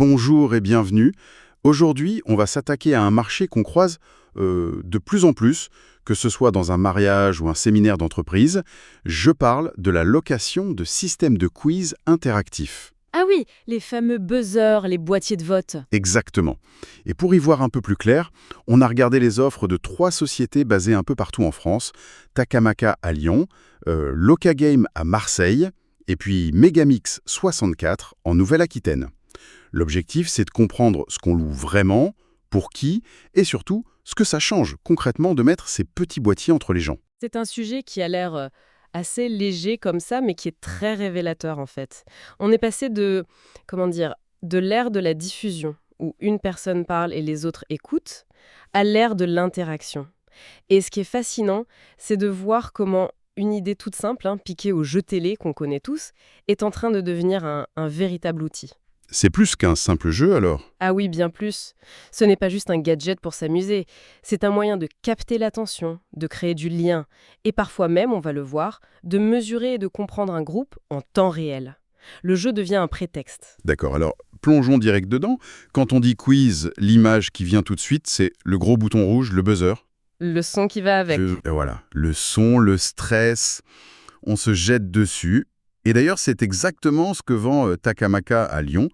Bonjour et bienvenue. Aujourd'hui, on va s'attaquer à un marché qu'on croise de plus en plus, que ce soit dans un mariage ou un séminaire d'entreprise. Je parle de la location de systèmes de quiz interactifs. Ah oui, les fameux buzzers, les boîtiers de vote. Exactement. Et pour y voir un peu plus clair, on a regardé les offres de 3 sociétés basées un peu partout en France, Takamaka à Lyon, Locagame à Marseille, et puis Megamix 64 en Nouvelle-Aquitaine. L'objectif, c'est de comprendre ce qu'on loue vraiment, pour qui, et surtout, ce que ça change concrètement de mettre ces petits boîtiers entre les gens. C'est un sujet qui a l'air assez léger comme ça, mais qui est très révélateur en fait. On est passé de l'ère de la diffusion, où une personne parle et les autres écoutent, à l'ère de l'interaction. Et ce qui est fascinant, c'est de voir comment une idée toute simple, piquée au jeu télé qu'on connaît tous, est en train de devenir un véritable outil. C'est plus qu'un simple jeu alors? Ah oui, bien plus. Ce n'est pas juste un gadget pour s'amuser, c'est un moyen de capter l'attention, de créer du lien, et parfois même, on va le voir, de mesurer et de comprendre un groupe en temps réel. Le jeu devient un prétexte. D'accord, alors plongeons direct dedans. Quand on dit quiz, l'image qui vient tout de suite, c'est le gros bouton rouge, le buzzer. Le son qui va avec. Et voilà, le son, le stress, on se jette dessus. Et d'ailleurs, c'est exactement ce que vend Takamaka à Lyon.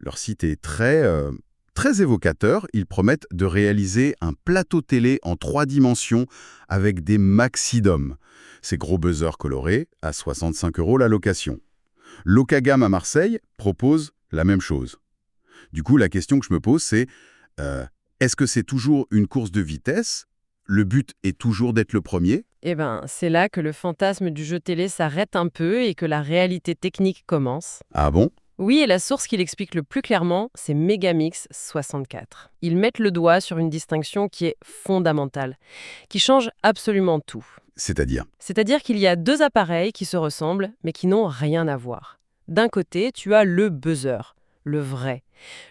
Leur site est très évocateur. Ils promettent de réaliser un plateau télé en 3 dimensions avec des maxi d'hommes. Ces gros buzzers colorés, à 65 € la location. Locagame à Marseille propose la même chose. Du coup, la question que je me pose, c'est est-ce que c'est toujours une course de vitesse? Le but est toujours d'être le premier? Eh ben, c'est là que le fantasme du jeu télé s'arrête un peu et que la réalité technique commence. Ah bon? Oui, et la source qui l'explique le plus clairement, c'est Megamix 64. Ils mettent le doigt sur une distinction qui est fondamentale, qui change absolument tout. C'est-à-dire? C'est-à-dire qu'il y a 2 appareils qui se ressemblent, mais qui n'ont rien à voir. D'un côté, tu as le buzzer, le vrai.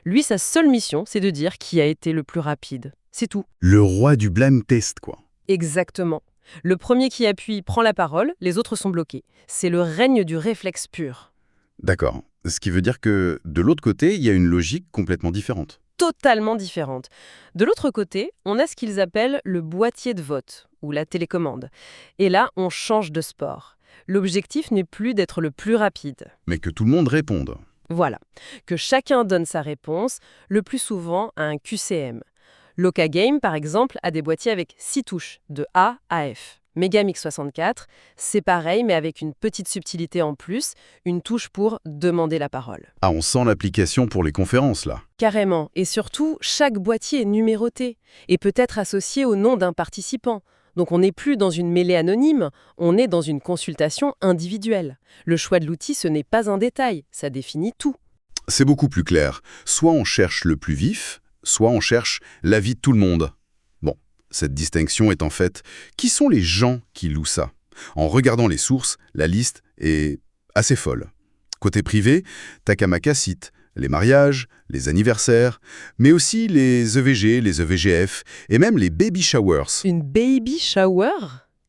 Lui, sa seule mission, c'est de dire qui a été le plus rapide. C'est tout. Le roi du blind test, quoi. Exactement. Le premier qui appuie prend la parole, les autres sont bloqués. C'est le règne du réflexe pur. D'accord. Ce qui veut dire que de l'autre côté, il y a une logique complètement différente. Totalement différente. De l'autre côté, on a ce qu'ils appellent le boîtier de vote, ou la télécommande. Et là, on change de sport. L'objectif n'est plus d'être le plus rapide. Mais que tout le monde réponde. Voilà. Que chacun donne sa réponse, le plus souvent à un QCM. Locagame, par exemple, a des boîtiers avec 6 touches, de A à F. Megamix 64, c'est pareil, mais avec une petite subtilité en plus, une touche pour demander la parole. Ah, on sent l'application pour les conférences, là. Carrément. Et surtout, chaque boîtier est numéroté et peut être associé au nom d'un participant. Donc on n'est plus dans une mêlée anonyme, on est dans une consultation individuelle. Le choix de l'outil, ce n'est pas un détail, ça définit tout. C'est beaucoup plus clair. Soit on cherche le plus vif, soit on cherche l'avis de tout le monde. Bon, cette distinction est en fait, qui sont les gens qui louent ça? En regardant les sources, la liste est assez folle. Côté privé, Takamaka cite les mariages, les anniversaires, mais aussi les EVG, les EVGF et même les baby showers. Une baby shower?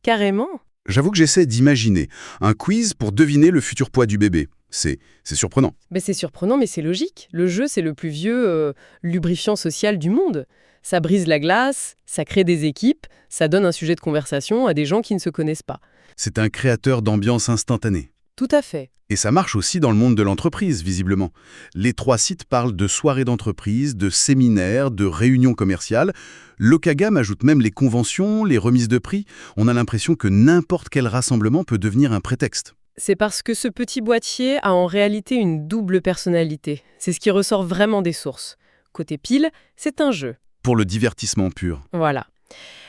Carrément. J'avoue que j'essaie d'imaginer un quiz pour deviner le futur poids du bébé. C'est surprenant. Mais c'est surprenant, mais c'est logique. Le jeu, c'est le plus vieux lubrifiant social du monde. Ça brise la glace, ça crée des équipes, ça donne un sujet de conversation à des gens qui ne se connaissent pas. C'est un créateur d'ambiance instantanée. Tout à fait. Et ça marche aussi dans le monde de l'entreprise, visiblement. Les 3 sites parlent de soirées d'entreprise, de séminaires, de réunions commerciales. Locagame ajoute même les conventions, les remises de prix. On a l'impression que n'importe quel rassemblement peut devenir un prétexte. C'est parce que ce petit boîtier a en réalité une double personnalité. C'est ce qui ressort vraiment des sources. Côté pile, c'est un jeu. Pour le divertissement pur. Voilà.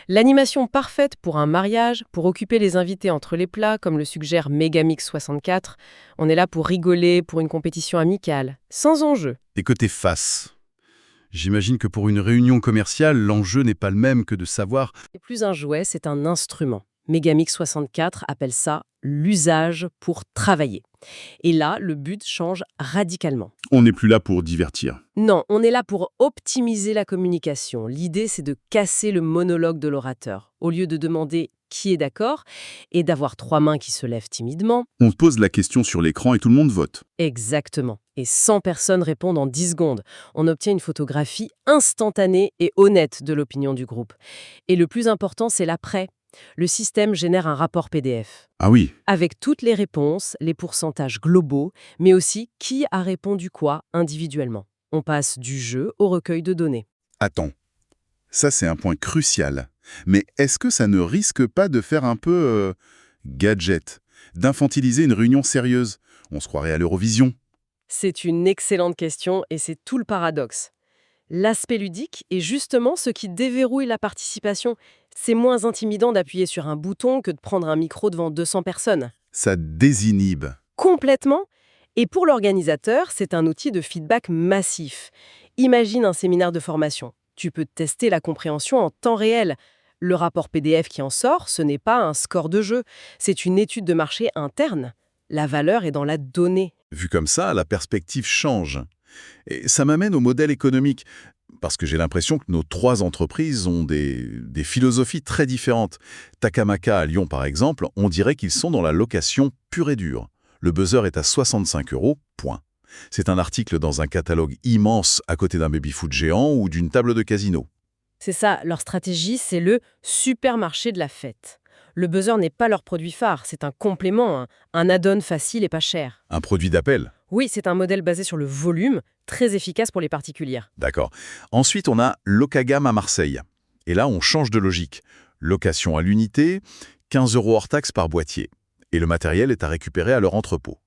L'animation parfaite pour un mariage, pour occuper les invités entre les plats, comme le suggère Megamix 64. On est là pour rigoler, pour une compétition amicale, sans enjeu. Et côté face, j'imagine que pour une réunion commerciale, l'enjeu n'est pas le même que de savoir... Et plus un jouet, c'est un instrument. Megamix 64 appelle ça l'usage pour travailler. Et là, le but change radicalement. On n'est plus là pour divertir. Non, on est là pour optimiser la communication. L'idée, c'est de casser le monologue de l'orateur. Au lieu de demander qui est d'accord et d'avoir 3 mains qui se lèvent timidement. On pose la question sur l'écran et tout le monde vote. Exactement. Et 100 personnes répondent en 10 secondes. On obtient une photographie instantanée et honnête de l'opinion du groupe. Et le plus important, c'est l'après. Le système génère un rapport PDF. Ah oui, Avec toutes les réponses, les pourcentages globaux, mais aussi qui a répondu quoi individuellement. On passe du jeu au recueil de données. attends. Ça, c'est un point crucial. Mais est-ce que ça ne risque pas de faire un peu gadget, d'infantiliser une réunion sérieuse? On se croirait à l'Eurovision. C'est une excellente question et c'est tout le paradoxe. L'aspect ludique est justement ce qui déverrouille la participation. C'est moins intimidant d'appuyer sur un bouton que de prendre un micro devant 200 personnes. Ça désinhibe. Complètement. Et pour l'organisateur, c'est un outil de feedback massif. Imagine un séminaire de formation. Tu peux tester la compréhension en temps réel. Le rapport PDF qui en sort, ce n'est pas un score de jeu, c'est une étude de marché interne. La valeur est dans la donnée. Vu comme ça, la perspective change. Et ça m'amène au modèle économique, parce que j'ai l'impression que nos 3 entreprises ont des philosophies très différentes. Takamaka à Lyon, par exemple, on dirait qu'ils sont dans la location pure et dure. Le buzzer est à 65 €, point. C'est un article dans un catalogue immense à côté d'un baby-foot géant ou d'une table de casino. C'est ça, leur stratégie, c'est le supermarché de la fête. Le buzzer n'est pas leur produit phare, c'est un complément, un add-on facile et pas cher. Un produit d'appel. Oui, c'est un modèle basé sur le volume, très efficace pour les particuliers. D'accord. Ensuite, on a Locagam à Marseille. Et là, on change de logique. Location à l'unité, 15 € hors taxe par boîtier. Et le matériel est à récupérer à leur entrepôt.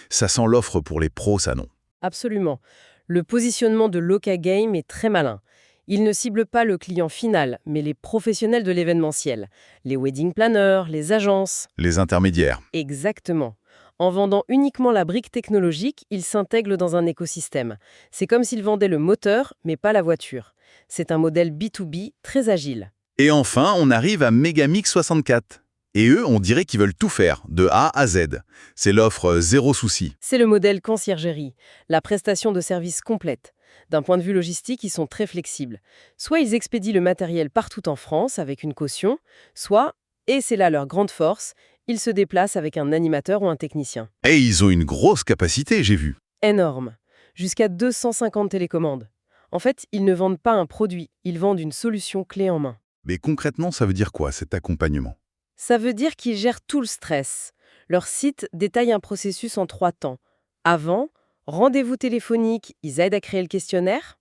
Ça sent l'offre pour les pros, ça non? Absolument. Le positionnement de Locagame est très malin. Il ne cible pas le client final, mais les professionnels de l'événementiel. Les wedding planners, les agences. Les intermédiaires. Exactement. En vendant uniquement la brique technologique, il s'intègre dans un écosystème. C'est comme s'il vendait le moteur, mais pas la voiture. C'est un modèle B2B très agile. Et enfin, on arrive à Megamix 64. Et eux, on dirait qu'ils veulent tout faire, de A à Z. C'est l'offre zéro souci. C'est le modèle conciergerie, la prestation de services complète. D'un point de vue logistique, ils sont très flexibles. Soit ils expédient le matériel partout en France avec une caution, soit, et c'est là leur grande force, ils se déplacent avec un animateur ou un technicien. Et ils ont une grosse capacité, j'ai vu. Énorme. Jusqu'à 250 télécommandes. En fait, ils ne vendent pas un produit, ils vendent une solution clé en main. Mais concrètement, ça veut dire quoi, cet accompagnement? Ça veut dire qu'ils gèrent tout le stress. Leur site détaille un processus en 3 temps. Avant, rendez-vous téléphonique, ils aident à créer le questionnaire.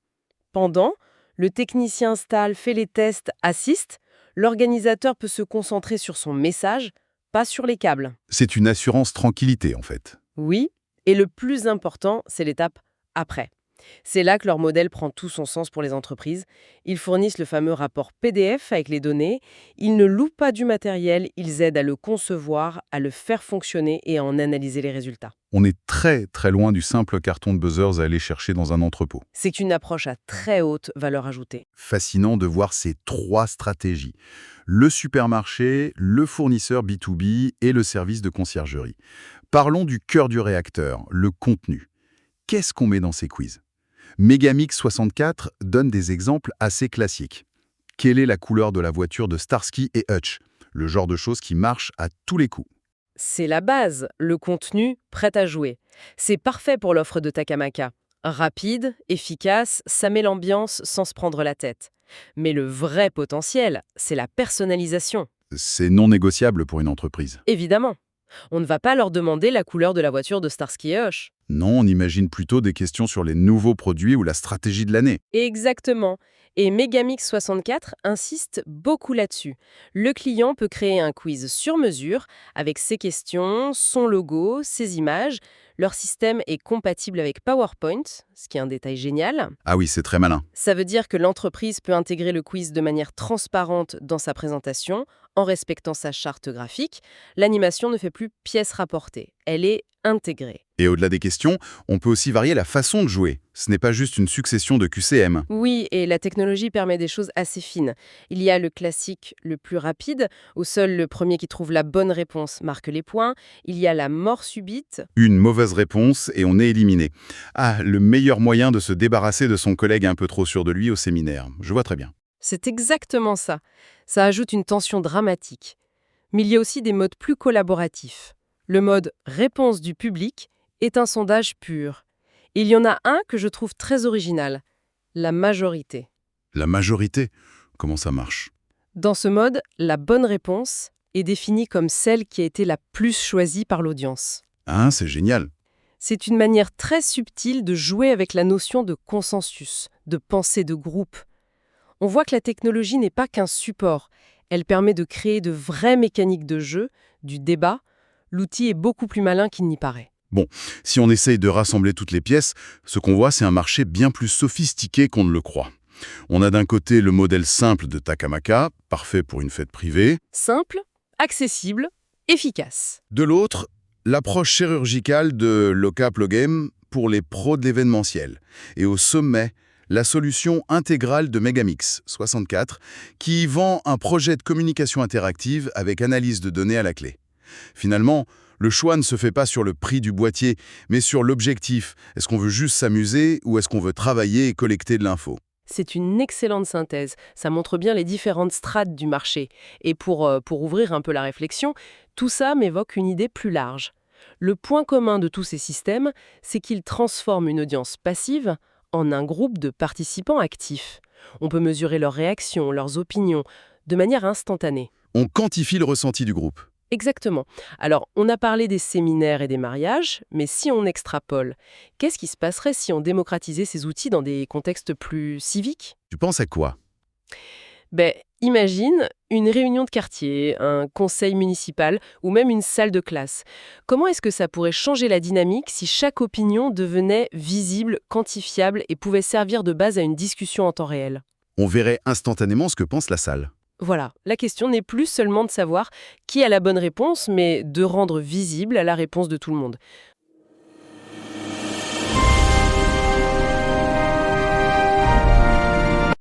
Pendant, le technicien installe, fait les tests, assiste. L'organisateur peut se concentrer sur son message, pas sur les câbles. C'est une assurance tranquillité, en fait. Oui, et le plus important, c'est l'étape après. C'est là que leur modèle prend tout son sens pour les entreprises. Ils fournissent le fameux rapport PDF avec les données. Ils ne louent pas du matériel, ils aident à le concevoir, à le faire fonctionner et à en analyser les résultats. On est très très loin du simple carton de buzzers à aller chercher dans un entrepôt. C'est une approche à très haute valeur ajoutée. Fascinant de voir ces 3 stratégies. Le supermarché, le fournisseur B2B et le service de conciergerie. Parlons du cœur du réacteur, le contenu. Qu'est-ce qu'on met dans ces quiz? Megamix 64 donne des exemples assez classiques. Quelle est la couleur de la voiture de Starsky et Hutch? Le genre de choses qui marche à tous les coups. C'est la base, le contenu prêt à jouer. C'est parfait pour l'offre de Takamaka. Rapide, efficace, ça met l'ambiance sans se prendre la tête. Mais le vrai potentiel, c'est la personnalisation. C'est non négociable pour une entreprise. Évidemment. On ne va pas leur demander la couleur de la voiture de Starsky et Hutch. Non, on imagine plutôt des questions sur les nouveaux produits ou la stratégie de l'année. Exactement. Et Megamix 64 insiste beaucoup là-dessus. Le client peut créer un quiz sur mesure avec ses questions, son logo, ses images. Leur système est compatible avec PowerPoint, ce qui est un détail génial. Ah oui, c'est très malin. Ça veut dire que l'entreprise peut intégrer le quiz de manière transparente dans sa présentation, en respectant sa charte graphique. L'animation ne fait plus pièce rapportée. Elle est intégrée. Et au-delà des questions, on peut aussi varier la façon de jouer. Ce n'est pas juste une succession de QCM. Oui, et la technologie permet des choses assez fines. Il y a le classique le plus rapide, où seul le premier qui trouve la bonne réponse marque les points. Il y a la mort subite. Une mauvaise réponse et on est éliminé. Ah, le meilleur moyen de se débarrasser de son collègue un peu trop sûr de lui au séminaire. Je vois très bien. C'est exactement ça. Ça ajoute une tension dramatique. Mais il y a aussi des modes plus collaboratifs. Le mode réponse du public est un sondage pur. Il y en a un que je trouve très original, la majorité. La majorité, comment ça marche? Dans ce mode, la bonne réponse est définie comme celle qui a été la plus choisie par l'audience. Ah, c'est génial. C'est une manière très subtile de jouer avec la notion de consensus, de pensée de groupe. On voit que la technologie n'est pas qu'un support. Elle permet de créer de vraies mécaniques de jeu, du débat. L'outil est beaucoup plus malin qu'il n'y paraît. Bon, si on essaye de rassembler toutes les pièces, ce qu'on voit, c'est un marché bien plus sophistiqué qu'on ne le croit. On a d'un côté le modèle simple de Takamaka, parfait pour une fête privée. Simple, accessible, efficace. De l'autre, l'approche chirurgicale de Loca-Plogame pour les pros de l'événementiel. Et au sommet, la solution intégrale de Megamix 64, qui vend un projet de communication interactive avec analyse de données à la clé. Finalement, le choix ne se fait pas sur le prix du boîtier, mais sur l'objectif. Est-ce qu'on veut juste s'amuser ou est-ce qu'on veut travailler et collecter de l'info? C'est une excellente synthèse. Ça montre bien les différentes strates du marché. Et pour ouvrir un peu la réflexion, tout ça m'évoque une idée plus large. Le point commun de tous ces systèmes, c'est qu'ils transforment une audience passive en un groupe de participants actifs. On peut mesurer leurs réactions, leurs opinions, de manière instantanée. On quantifie le ressenti du groupe. Exactement. Alors, on a parlé des séminaires et des mariages, mais si on extrapole, qu'est-ce qui se passerait si on démocratisait ces outils dans des contextes plus civiques? Tu penses à quoi? Imagine une réunion de quartier, un conseil municipal ou même une salle de classe. Comment est-ce que ça pourrait changer la dynamique si chaque opinion devenait visible, quantifiable et pouvait servir de base à une discussion en temps réel? On verrait instantanément ce que pense la salle. Voilà, la question n'est plus seulement de savoir qui a la bonne réponse, mais de rendre visible la réponse de tout le monde.